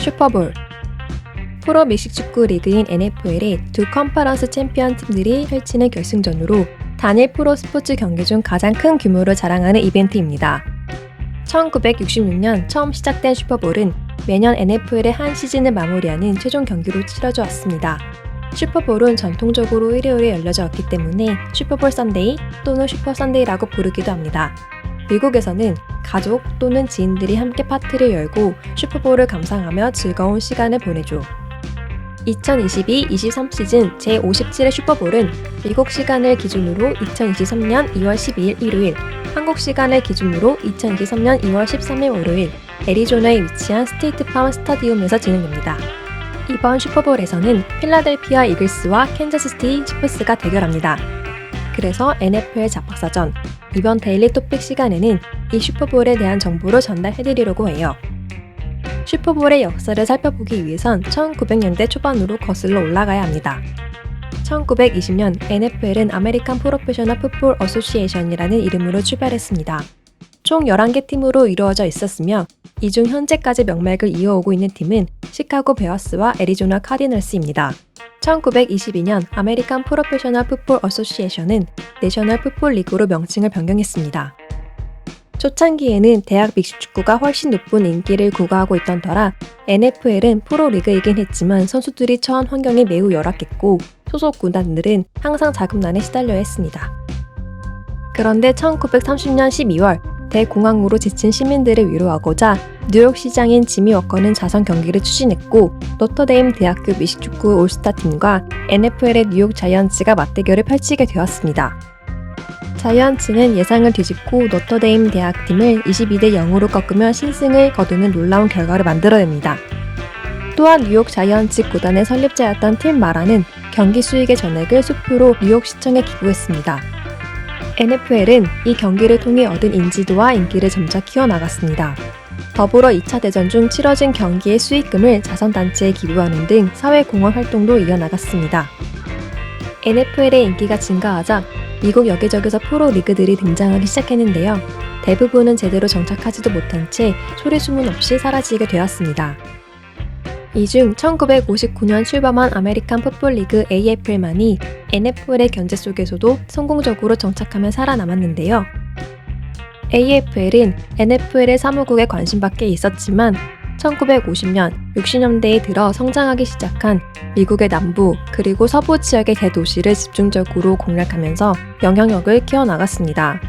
슈퍼볼. 프로 멕시축구 리그인 NFL의 두 컨퍼런스 챔피언 팀들이 펼치는 결승전으로 단일 프로 스포츠 경기 중 가장 큰 규모를 자랑하는 이벤트입니다. 1966년 처음 시작된 슈퍼볼은 매년 NFL의 한 시즌을 마무리하는 최종 경기로 치러져 왔습니다. 슈퍼볼은 전통적으로 일요일에 열려져 왔기 때문에 슈퍼볼 선데이 또는 슈퍼 선데이라고 부르기도 합니다. 미국에서는 가족 또는 지인들이 함께 파티를 열고 슈퍼볼을 감상하며 즐거운 시간을 보내죠. 2022-23 시즌 제57회 슈퍼볼은 미국 시간을 기준으로 2023년 2월 12일 일요일, 한국 시간을 기준으로 2023년 2월 13일 월요일, 애리조나에 위치한 스테이트팜 스타디움에서 진행됩니다. 이번 슈퍼볼에서는 필라델피아 이글스와 캔자스시티 치프스가 대결합니다. 그래서 NFL 잡학사전, 이번 데일리 토픽 시간에는 이 슈퍼볼에 대한 정보를 전달해드리려고 해요. 슈퍼볼의 역사를 살펴보기 위해선 1900년대 초반으로 거슬러 올라가야 합니다. 1920년 NFL은 아메리칸 프로페셔널 풋볼 어소시에이션이라는 이름으로 출발했습니다. 총 11개 팀으로 이루어져 있었으며 이 중 현재까지 명맥을 이어오고 있는 팀은 시카고 베어스와 애리조나 카디널스입니다. 1922년 아메리칸 프로페셔널 풋볼 어소시에이션은 내셔널 풋볼 리그로 명칭을 변경했습니다. 초창기에는 대학 믹스축구가 훨씬 높은 인기를 구가하고 있던 터라 NFL은 프로리그이긴 했지만 선수들이 처한 환경이 매우 열악했고 소속 구단들은 항상 자금난에 시달려야 했습니다. 그런데 1930년 12월 대공황으로 지친 시민들을 위로하고자 뉴욕 시장인 지미 워커는 자선 경기를 추진했고 노터데임 대학교 미식축구 올스타팀과 NFL의 뉴욕 자이언츠가 맞대결을 펼치게 되었습니다. 자이언츠는 예상을 뒤집고 노터데임 대학팀을 22대 0으로 꺾으며 신승을 거두는 놀라운 결과를 만들어냅니다. 또한 뉴욕 자이언츠 구단의 설립자였던 팀 마라는 경기 수익의 전액을 수표로 뉴욕시청에 기부했습니다. NFL은 이 경기를 통해 얻은 인지도와 인기를 점차 키워나갔습니다. 더불어 2차 대전 중 치러진 경기의 수익금을 자선단체에 기부하는 등 사회공헌 활동도 이어나갔습니다. NFL의 인기가 증가하자 미국 여기저기서 프로 리그들이 등장하기 시작했는데요. 대부분은 제대로 정착하지도 못한 채 소리소문 없이 사라지게 되었습니다. 이 중 1959년 출범한 아메리칸 풋볼 리그 AFL만이 NFL의 견제 속에서도 성공적으로 정착하며 살아남았는데요. AFL은 NFL의 사무국에 관심밖에 있었지만 1950년, 60년대에 들어 성장하기 시작한 미국의 남부 그리고 서부 지역의 대도시를 집중적으로 공략하면서 영향력을 키워나갔습니다.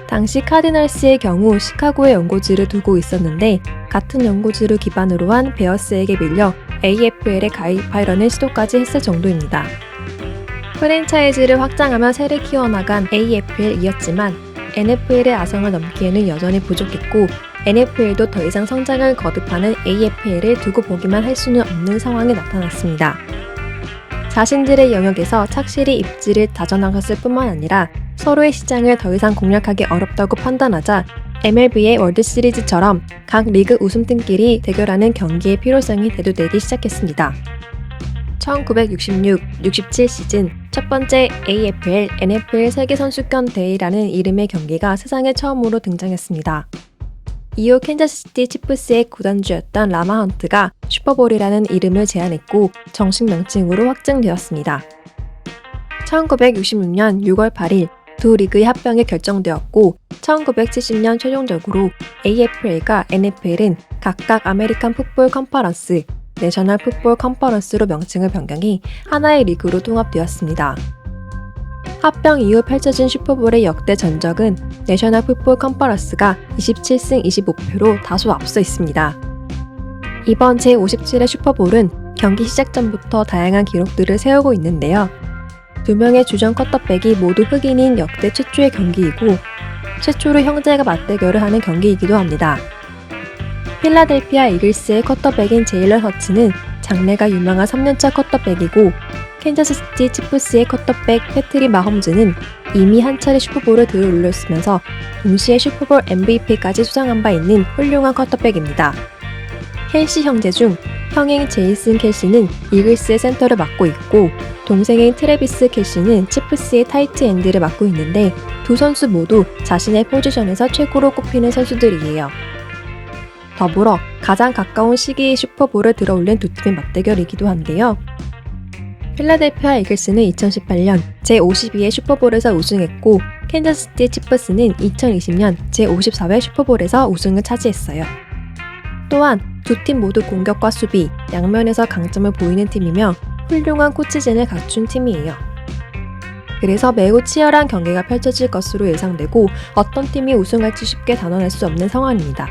당시 카디널스의 경우 시카고에 연고지를 두고 있었는데 같은 연고지를 기반으로 한 베어스에게 밀려 AFL에 가입하려는 시도까지 했을 정도입니다. 프랜차이즈를 확장하며 세를 키워나간 AFL이었지만 NFL의 아성을 넘기에는 여전히 부족했고 NFL도 더 이상 성장을 거듭하는 AFL을 두고 보기만 할 수는 없는 상황이 나타났습니다. 자신들의 영역에서 착실히 입지를 다져나갔을 뿐만 아니라 서로의 시장을 더 이상 공략하기 어렵다고 판단하자 MLB의 월드시리즈처럼 각 리그 우승팀끼리 대결하는 경기의 필요성이 대두되기 시작했습니다. 1966-67 시즌 첫 번째 AFL NFL 세계선수권 대회라는 이름의 경기가 세상에 처음으로 등장했습니다. 이후 캔자스시티 치프스의 구단주였던 라마 헌트가 슈퍼볼이라는 이름을 제안했고 정식 명칭으로 확정되었습니다. 1966년 6월 8일 두 리그의 합병이 결정되었고 1970년 최종적으로 AFL과 NFL은 각각 아메리칸 풋볼 컨퍼런스, 내셔널 풋볼 컨퍼런스로 명칭을 변경해 하나의 리그로 통합되었습니다. 합병 이후 펼쳐진 슈퍼볼의 역대 전적은 내셔널 풋볼 컨퍼런스가 27승 25패로 다소 앞서 있습니다. 이번 제57회 슈퍼볼은 경기 시작 전부터 다양한 기록들을 세우고 있는데요. 2명의 주전 쿼터백이 모두 흑인인 역대 최초의 경기이고 최초로 형제가 맞대결을 하는 경기이기도 합니다. 필라델피아 이글스의 쿼터백인 제일런 허츠는 장래가 유명한 3년차 쿼터백이고 캔자스시티 치프스의 쿼터백 패트릭 마홈즈는 이미 한 차례 슈퍼볼을 들어올렸으면서 동시에 슈퍼볼 MVP까지 수상한 바 있는 훌륭한 쿼터백입니다. 켈시 형제 중 형인 제이슨 켈시는 이글스의 센터를 맡고 있고 동생인 트래비스 켈시는 치프스의 타이트 엔드를 맡고 있는데 두 선수 모두 자신의 포지션에서 최고로 꼽히는 선수들이에요. 더불어 가장 가까운 시기의 슈퍼볼을 들어올린 두 팀의 맞대결이기도 한데요. 필라델피아 이글스는 2018년 제52회 슈퍼볼에서 우승했고 캔자스시티 치프스는 2020년 제54회 슈퍼볼에서 우승을 차지했어요. 또한 두 팀 모두 공격과 수비, 양면에서 강점을 보이는 팀이며 훌륭한 코치진을 갖춘 팀이에요. 그래서 매우 치열한 경기가 펼쳐질 것으로 예상되고 어떤 팀이 우승할지 쉽게 단언할 수 없는 상황입니다.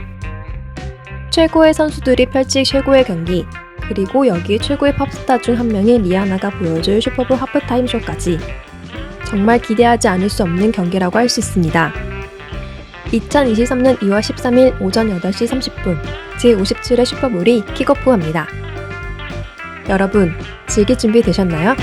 최고의 선수들이 펼칠 최고의 경기, 그리고 여기에 최고의 팝스타 중 한 명인 리아나가 보여줄 슈퍼볼 하프타임 쇼까지 정말 기대하지 않을 수 없는 경기라고 할 수 있습니다. 2023년 2월 13일 오전 8시 30분 제57회 슈퍼볼이 킥오프합니다. 여러분, 즐길 준비 되셨나요?